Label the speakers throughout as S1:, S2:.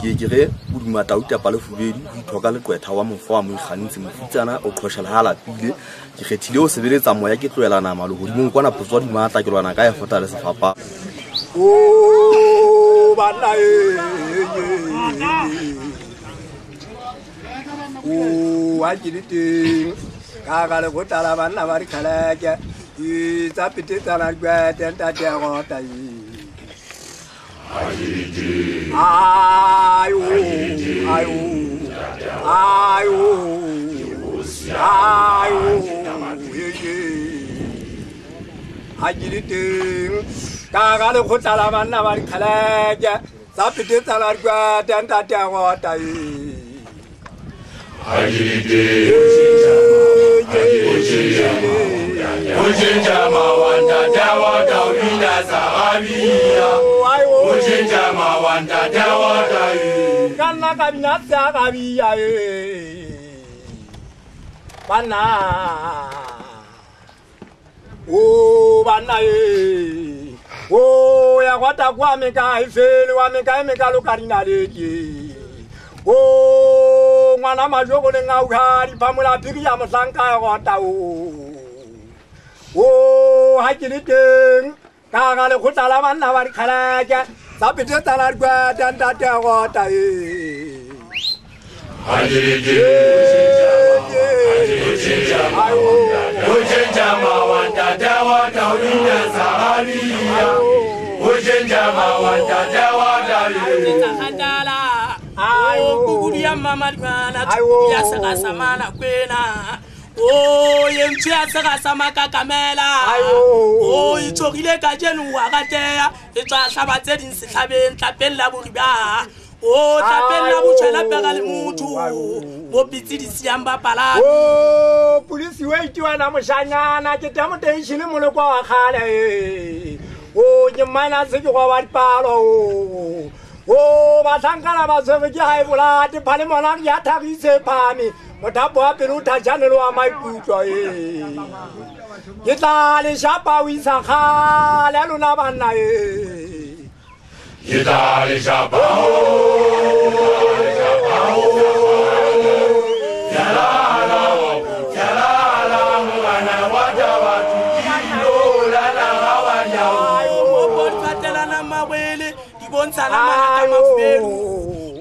S1: ke re o duma tauta pa le fubedi o ithoka le kwetha wa mofo wa mo ikganntse mofitsana o khoshela ha lapile ke khethile o sebeletsa moya ke tloela nama le hodimo kwana potswa di matla ke lwana ka ya fota le sefapa
S2: o bana o a dirite ka ga le gotala bana ba ri khalake I tsa piteta la gwa tenta te gota ayo ajirite ka ga le khotla bana ba ri khalake tsa piteta la gwa tenta te gota
S3: ajirite Ujinja mawanda dawa dawida sahabiya Ujinja mawanda dawa dawida
S2: Kana kabina sahabiya Bana O bana O ya kwata kwa meka ifele wa meka lokarina leki O mwana majoko le ngauhari pamula piki ya msanka ya kwata O hakiliteng ka ga le khotla bana ba ri khalake sa piteta la gwa tanta te gota
S3: Ujinja mawanda dawa dawida sahabiya Ujinja mawanda dawa dawida
S4: Ayo kuguria mama mana ya saka samana kwena Oh yemchi asaka samaka kamela Oh itogile ka jenu wa gatea etsa hlabatse din sehlabeng tlapella boriba Oh tlapella botshela pega le motho bo pitsi di siamba pala
S2: Oh police wait wana moshanyana ke tamo tension mo kwa wa khale Oh ke mana se ke go wa dipalo Oh bathankana ba tswe ke ha ibola te phale mona ya thagise phami mothapo wa pelo tha janelo wa maikutlo ke tla le shapa o isa khale lona bana
S3: ke tla le shapa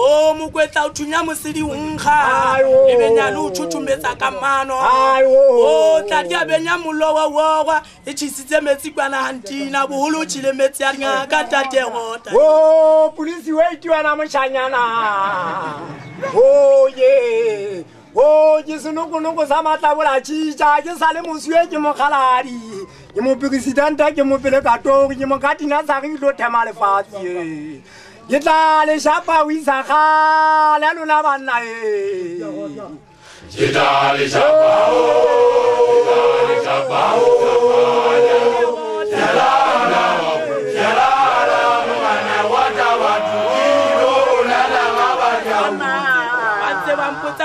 S4: Oh mukwetla uthunya musidi unkha ibenya luthuthumbetsa kamano oh tlatia benya mulowa wowa echisitse metsi kwana hantina boholo tshile metsi ya ringa ka tate gota
S2: oh police wait wana moshanyana oh yeah oh jisunungu samatla bola chicha ke sale mosue ke moghaladi ke mo president ke mo pele ka tori ke mo katina sa re lo thema le fatsi ke tla le shapa o isa khale lona bana
S3: ke tla le shapa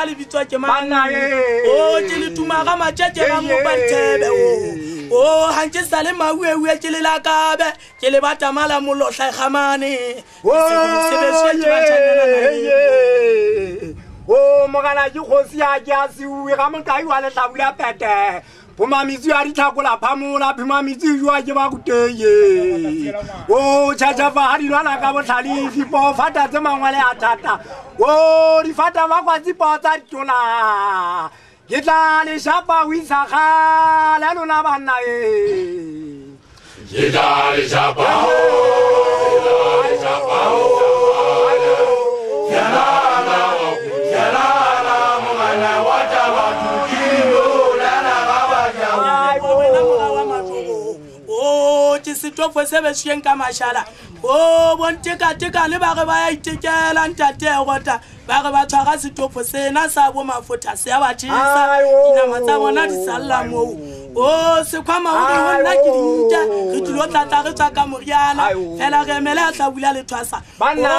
S4: le bitwa ke mana oh ke le tumaga matjeke ba mo bantebe oh hanje sale mawewe ke le la kabe ke le bata mala mollo hlaigamane
S2: oh mogala ke khosi ya ke asiwe ga mo kai wa le tlabula pete Puma mizu ya ritakola pamula puma mizu yua ke ba kuteye o chacha fa hari lwana ka botlhali fipo fata tse mangwale a thata o di fata ba kwa tsipo tsa ditona ke tla le shapa o isa khala lona bana
S3: ke tla le shapa
S4: Sitofo sebe shien ka mashala o bontekateka le ba re ba itekela ntate gota ba re ba tshwara sitofo sena sa bo mafuta se ya batshisa ina matsa bona di salla mo o se khama o di honna ke dinta re tlo tlatla re tsaka moriana fela re mela tla bula le thwasa
S2: bana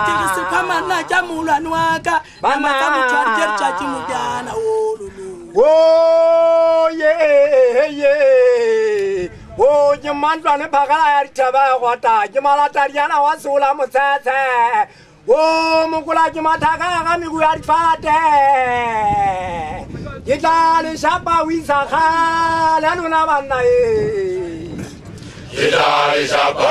S4: ke se khama nna ka molwane wa ka na matsa motho a ke tsa ke moriana
S2: o ye o ke mantlwane phagala ya ditaba gota ke malatadiana wa sola motsetse o mokola ke mathaka ga megu ya difate ke tla le shapa o isa kgale a lona banna
S3: ke tla le shapa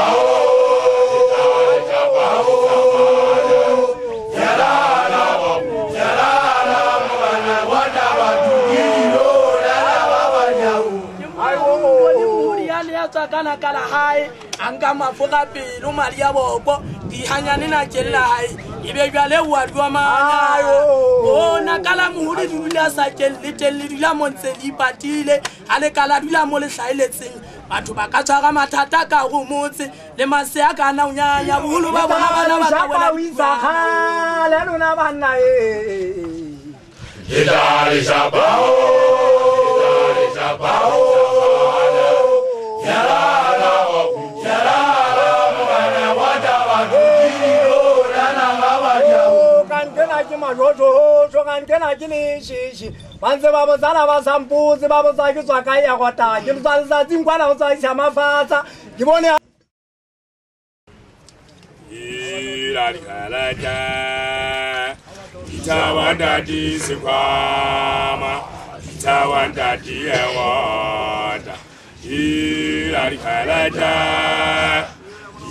S4: kana kala hai anga mafuka pelo maria boko di hanyane na kella hai ibe jale wa dwamanya o na kala muhudi dula sa kelle dula montse di patile ale kala dula mo le hlailetseng batho ba ka tshwara mathata ka go motse le masea kana unyanya boholo ba bona bana ba ka bona
S2: wisa khala lona banna
S3: Idali Shabao
S2: kan kena kini shishi banze babo zala basampuzi babo zaki zwakaya kwata kimzalisa zinkwana uzayisa mafasa ngibone
S3: Ilalikalaja Itawanda disekwama Itawanda diewada Ilalikalaja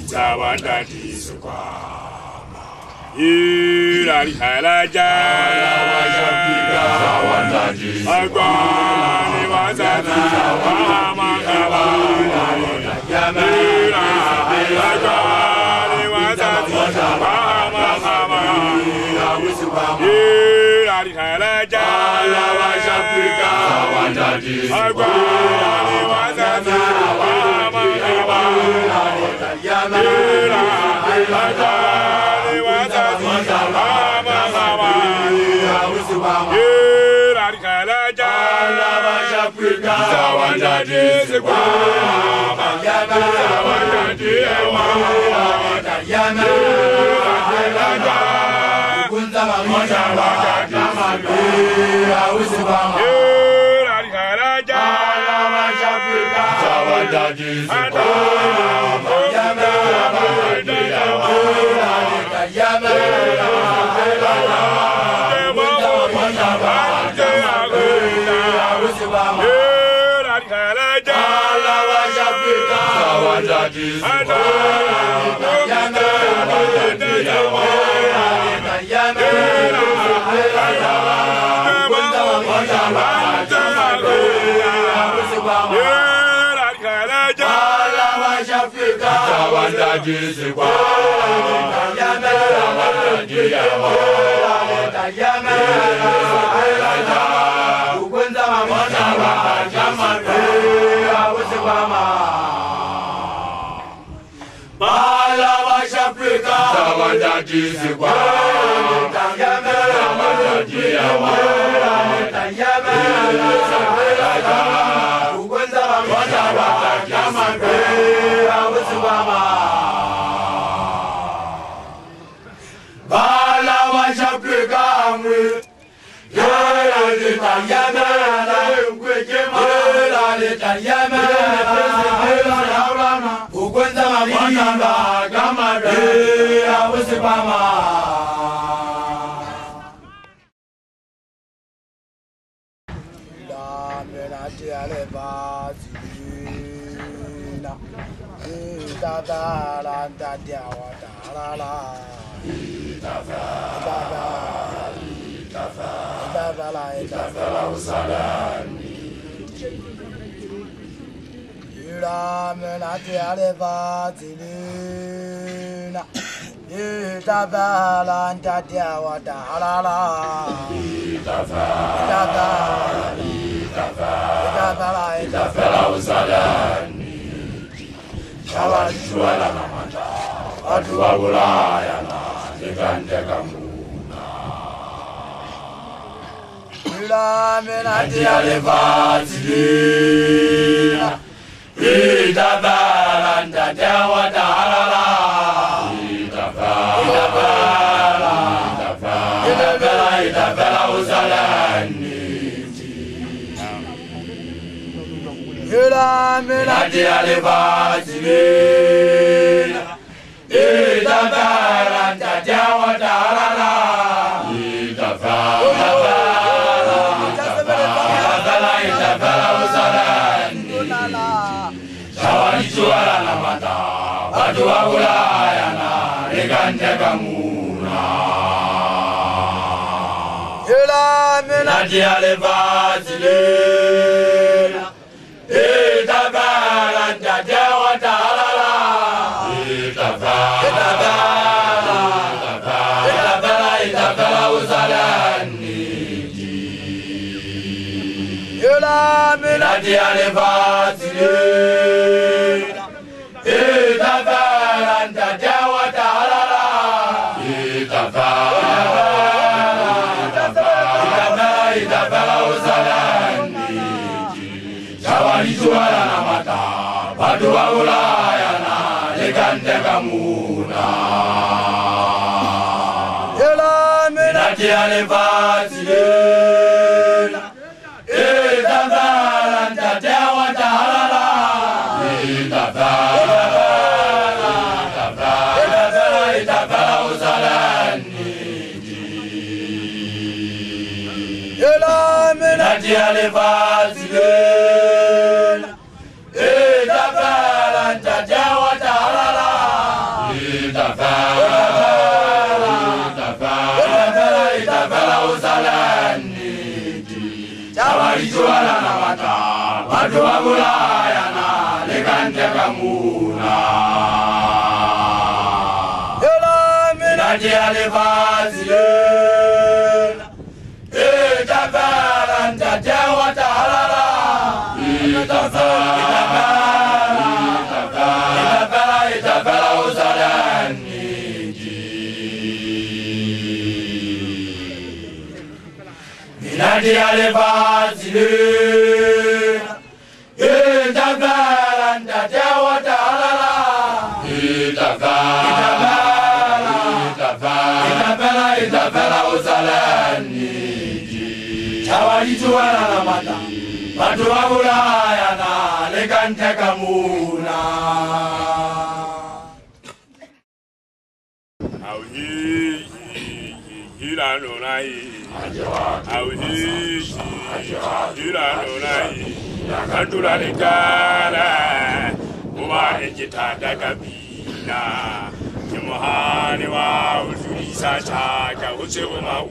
S3: Itawanda disekwama Ilalikalaja Agwani wazati Wama kabana Agwani wazati Wama kabana Ilalikalaja Agwani wazati Wama kabana Ita wabulayana lekantekamuna Nadialevazilela Itabala Ntadewa Talala Itabala Uzalani Nadialevazilela Itabala Ntadewa Talala Itabala Uzalani Jawalijuala na mata Watu wa Ulaya na lekantekamuna Nadialevazilela Itabala Ntadewa Talala Itabala Uzalani Nadialevazilela Itabala Ntadewa Talala Itabala Uzalani Jawalijuala na mata Watu wa Ulaya na lekantekamuna Nadialevazilela Itabala Ntadewa Talala Itabala Uzalani Nadialevazilela Itabala Ntadewa Talala Itabala Uzalani Jawalijuala na mata Watu wa Ulaya na lekantekamuna Kantula lekala Mwa ejitada kabina Kimuhani wa uzulisa chaka Uchewe mau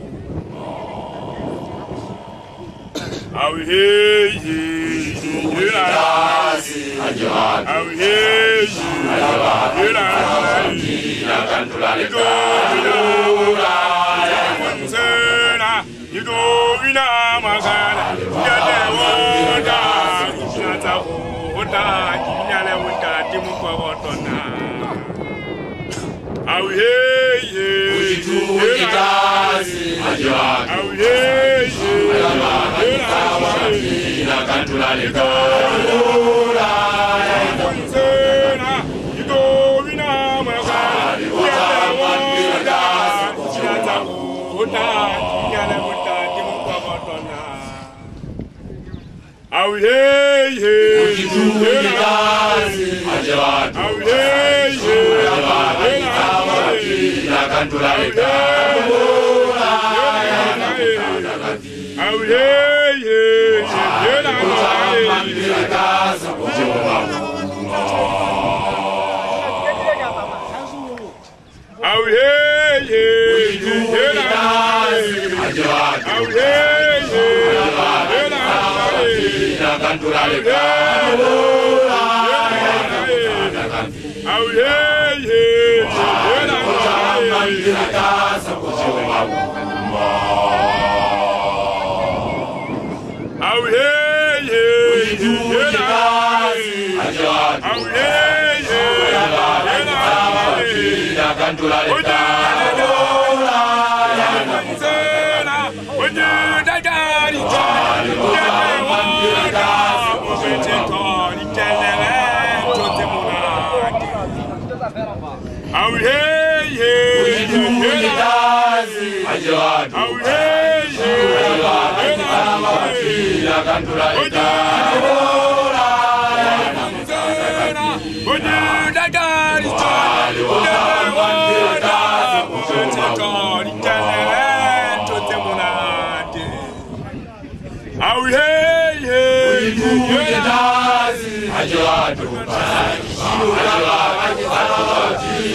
S2: Ajwa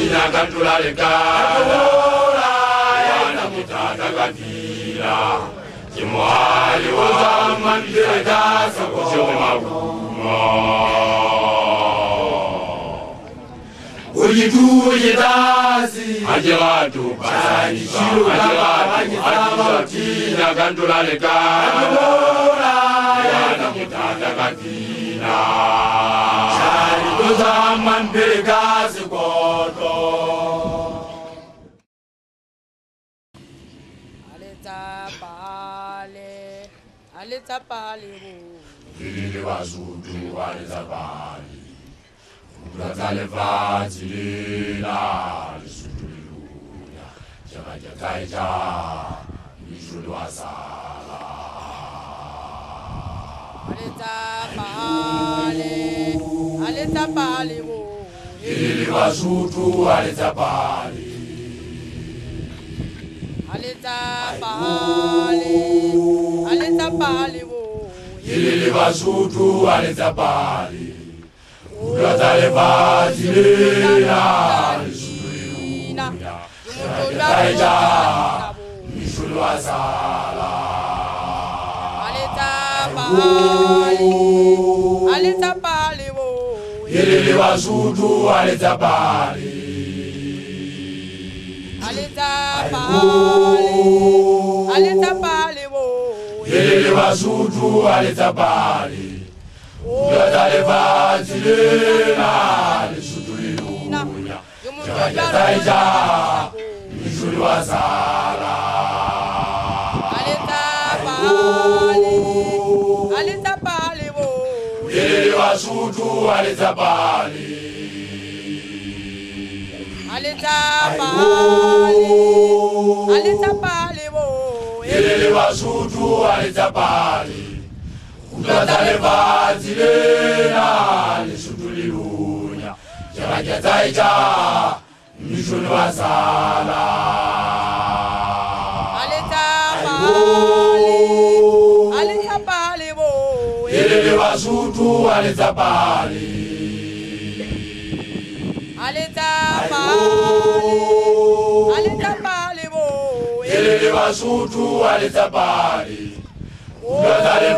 S3: tina kantula lekala wana mutata kapila Kimwali wa mandela sakojo maguma Ujitasi Ajiratu Pasani Shiru Ajiratu Tina Kantula Lekana Wana Mutata Katina Shari Tuza Mandela Sikoto
S4: Aleta pale
S3: Lili wazudu aleta pale Ulatale vati lila Lisuduliluya Jamaja taija Nijulu wasala
S4: Aleta pale
S3: Lili wazudu aleta pale
S4: Aleta pale
S3: Ilili basutu aleta pale Ulatale vati lila Lisuduliluya Jamaja taija Nijulu wasala
S4: Aleta pale
S3: Ilili basutu aleta pale
S4: Aleta pale
S3: Ilili basutu aleta pale Ulatale vati lila Lisuduliluya Jamaja taija Nijulu wasala
S4: Aleta pale
S3: Ilili basutu aleta pale
S4: Aleta pale
S3: Ilili basutu aleta pale Ulatale vati lila Lisuduliluya Jamaja taija Nijulu wasala
S4: Aleta pale
S3: Ilili basutu aleta pale Ilili basutu aleta pale Ulatale